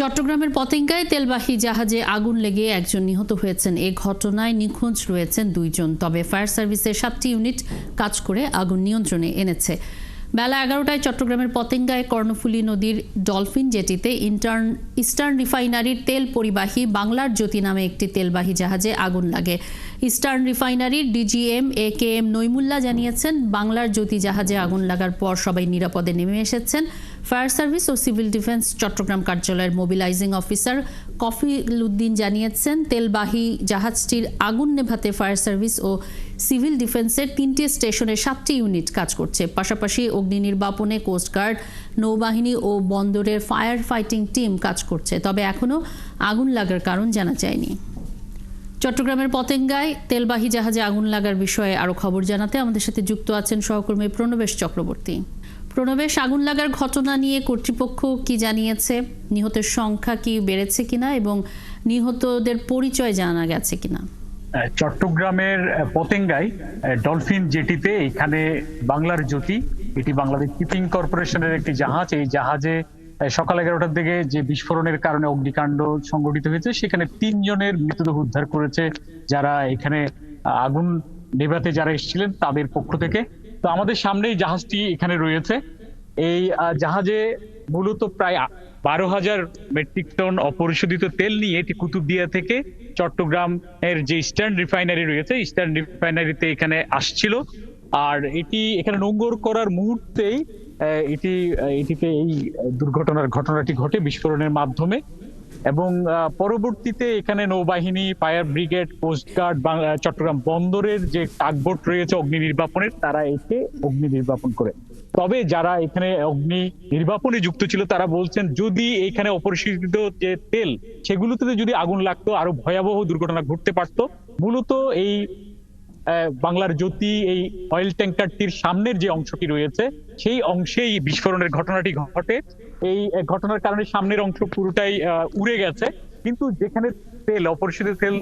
চট্টগ্রামের পতেঙ্গায় তেলবাহী জাহাজে আগুন লেগে একজন নিহত হয়েছেন। এ ঘটনায় নিখোঁজ রয়েছেন 2 জন। তবে ফায়ার সার্ভিসের 7টি ইউনিট কাজ করে আগুন নিয়ন্ত্রণে এনেছে। বেলা 11টায় চট্টগ্রামের পতেঙ্গায় কর্ণফুলী নদীর ডলফিন জেটিতে ইস্টার্ন রিফাইনারির তেল পরিবাহী বাংলার জ্যোতি নামে একটি তেলবাহী জাহাজে আগুন লাগে। ইস্টার্ন রিফাইনারির ডিজিএম AKM নইমুল্লাহ জানিয়েছেন, বাংলার জ্যোতি জাহাজে আগুন লাগার পর সবাই নিরাপদে নেমে এসেছেন। ফায়ার সার্ভিস ও সিভিল ডিফেন্স চট্টগ্রাম কার্যালয়ের মোবিলাইজিং অফিসার কফিল উদ্দিন জানিয়েছেন, তেলবাহী জাহাজটির আগুন নেভাতে ফায়ার সার্ভিস ও সিভিল ডিফেন্সের 3টি স্টেশনে 7টি ইউনিট কাজ করছে। পাশাপাশি অগ্নি নির্বাপনে কোস্টগার্ড, নৌবাহিনী ও বন্দরের ফায়ার ফাইটিং টিম কাজ করছে। তবে এখনও আগুন লাগার কারণ জানা যায়নি। চট্টগ্রামের পতেঙ্গায় তেলবাহী জাহাজে আগুন লাগার বিষয়ে আরও খবর জানাতে আমাদের সাথে যুক্ত আছেন সহকর্মী প্রণবেশ চক্রবর্তী। প্রণবেশ, আগুন লাগার ঘটনা নিয়ে কর্তৃপক্ষ কি জানিয়েছে? নিহতের সংখ্যা কি বেড়েছে কিনা এবং নিহতদের পরিচয় জানা গেছে কিনা? চট্টগ্রামের পতেঙ্গায় ডলফিন জেটিতে এখানে বাংলার জ্যোতি, এটি বাংলাদেশ শিপিং কর্পোরেশনের একটি জাহাজ। এই জাহাজে সকাল 11টার দিকে যে বিস্ফোরণের কারণে অগ্নিকাণ্ড সংঘটিত হয়েছে, সেখানে 3 জনের মৃতদেহ উদ্ধার করেছে যারা এখানে আগুন নেভাতে যারা এসেছিলেন তাদের পক্ষ থেকে। তো আমাদের সামনেই জাহাজটি এখানে রয়েছে। এই জাহাজে মূলত প্রায় 12,000 মেট্রিক টন অপরিশোধিত তেল নিয়ে এটি কুতুবদিয়া থেকে চট্টগ্রাম এর যে ইস্টার্ন রিফাইনারি রয়েছে, ইস্টার্ন রিফাইনারিতে এখানে আসছিল। আর এটি এখানে নোঙ্গর করার মুহূর্তেই এটিতে এই ঘটনাটি ঘটে বিস্ফোরণের মাধ্যমে। এবং পরবর্তীতে এখানে নৌবাহিনী, ফায়ার ব্রিগেড, কোস্টগার্ড, চট্টগ্রাম বন্দরের যে টাগবোট রয়েছে অগ্নি নির্বাপনের, তারা এসে অগ্নি নির্বাপন করে। তবে যারা এখানে অগ্নি নির্বাপনে যুক্ত ছিল তারা বলছেন, যদি এখানে অপরিশোধিত যে তেল সেগুলোতে যদি আগুন লাগতো আরো ভয়াবহ দুর্ঘটনা ঘটতে পারতো। মূলত এই বাংলার জ্যোতি এই অয়েল ট্যাঙ্কারটির সামনের যে অংশটি রয়েছে সেই অংশেই বিস্ফোরণের ঘটনাটি ঘটে। এই ঘটনার কারণে সামনের অংশ পুরোটাই উড়ে গেছে, কিন্তু যেখানে তেল, অপরিশোধিত তেল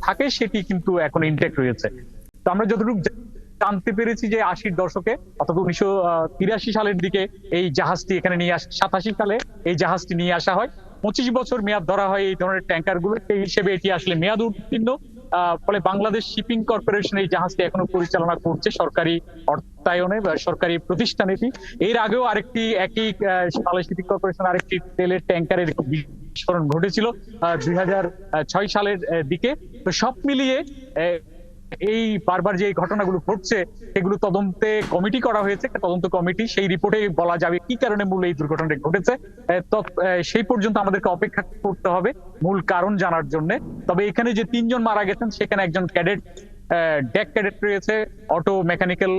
থাকে সেটি কিন্তু এখন ইনটেক্ট রয়েছে। তো আমরা যতটুকু জানতে পেরেছি যে 80-র দশকে অর্থাৎ 1983 সালের দিকে এই জাহাজটি এখানে নিয়ে 87 সালে এই জাহাজটি নিয়ে আসা হয়। 25 বছর মেয়াদ ধরা হয় এই ধরনের ট্যাঙ্কার গুলো, সেই হিসেবে এটি আসলে মেয়াদ উত্তীর্ণ। ফলে বাংলাদেশ শিপিং কর্পোরেশন এই জাহাজটি এখনো পরিচালনা করছে সরকারি অর্থায়নে বা সরকারি প্রতিষ্ঠানে। এর আগেও আরেকটি একই বাংলাদেশ শিপিং কর্পোরেশন আরেকটি তেলের ট্যাঙ্কারের বিস্ফোরণ ঘটেছিল 2006 সালের দিকে। তো সব মিলিয়ে এই বারবার যে ঘটনাগুলো ঘটছে সেগুলো তদন্তে কমিটি করা হয়েছে, একটা তদন্ত কমিটি, সেই রিপোর্টে বলা যাবে কি কারণে মূল এই দুর্ঘটনাটি ঘটেছে। সেই পর্যন্ত আমাদেরকে অপেক্ষা করতে হবে মূল কারণ জানার জন্য। তবে এখানে যে 3 জন মারা গেছেন সেখানে একজন ক্যাডেট, ডেক ক্যাডেট রয়েছে, অটো মেকানিক্যাল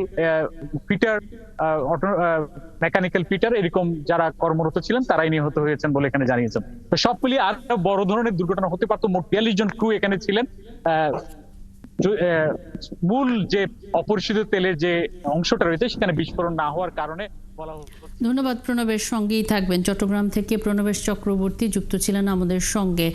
ফিটার এরকম যারা কর্মরত ছিলেন তারাই নিহত হয়েছেন বলে এখানে জানিয়েছেন। তো সব মিলিয়ে আর বড় ধরনের দুর্ঘটনা হতে পারতো। মোট 42 জন ক্রু এখানে ছিলেন। মূল যে অপরিশোধিত তেলের যে অংশটা রয়েছে সেখানে বিস্ফোরণ না হওয়ার কারণে বলা হচ্ছে। ধন্যবাদ প্রণবেশ, সঙ্গেই থাকবেন। চট্টগ্রাম থেকে প্রণবেশ চক্রবর্তী যুক্ত ছিলেন আমাদের সঙ্গে।